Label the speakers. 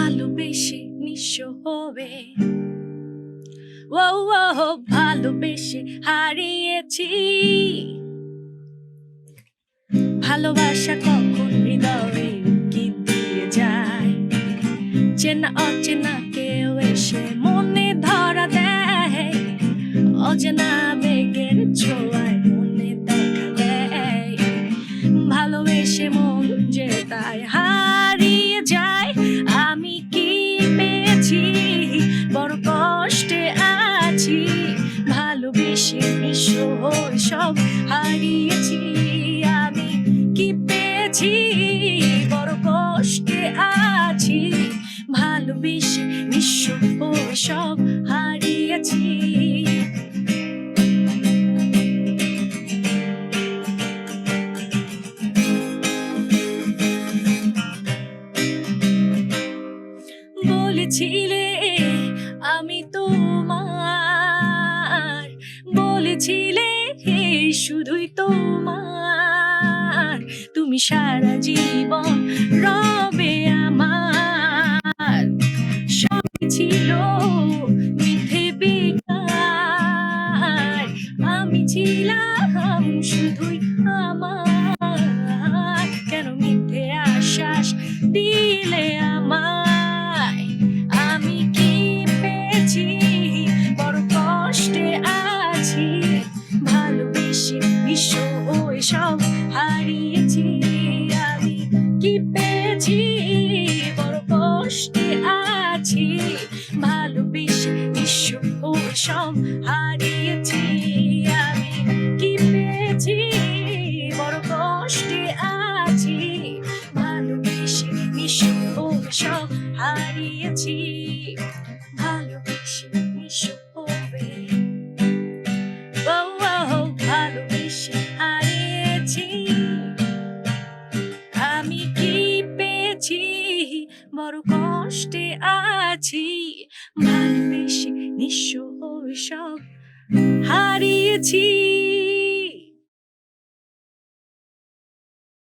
Speaker 1: ভালোবেসে নিঃস্ব হবে। ও ও ভালোবেসে হারিয়েছি। ভালোবাসা কখন হৃদয়ে কি দিয়ে যায়, চেনা অচেনা কেউ এসে মনে ধরা দেয়, অচেনা বেগের ছোঁয়ায় মনে দেখা দেয়। ভালোবেসে মন যে তাই হারিয়ে যায়। আমি কি পেয়েছি, বড় কষ্টে আছি। ভালোবেসে নিঃস্ব হয়ে সব হারিয়েছি। আমি কি পেয়েছি, বড় কষ্টে আছি। ভালোবেসে নিঃস্ব হয়ে সব হারিয়েছি। বলেছিলে আমি তোমার, বলেছিলে শুধুই তোমার, তুমি সারা জীবন রবে আমার। সব ছিল মিথ্যে বেকার, আমি ছিলাম শুধুই আমার। কেন মিথ্যে আশ্বাস দিলে আমায়। আমি কি পেয়েছি, বড় কষ্টে আছি। ভালোবেসে নিঃস্ব হয়ে সব হারিয়েছি। আমি কি পেয়েছি, বড় কষ্টে আছি। ভালোবেসে নিঃস্ব হয়ে সব হারিয়েছি। আমি কি পেয়েছি, বড় কষ্টে আছি। ভালোবেসে নিঃস্ব হয়ে সব হারিয়েছি। ভালোবেসে নিঃস্ব হবে। ও ও ভালোবেসে হারিয়েছি। আমি কি পেয়েছি, বড় কষ্টে আছি। ভালোবেসে নিঃস্ব হয়ে সব হারিয়েছি।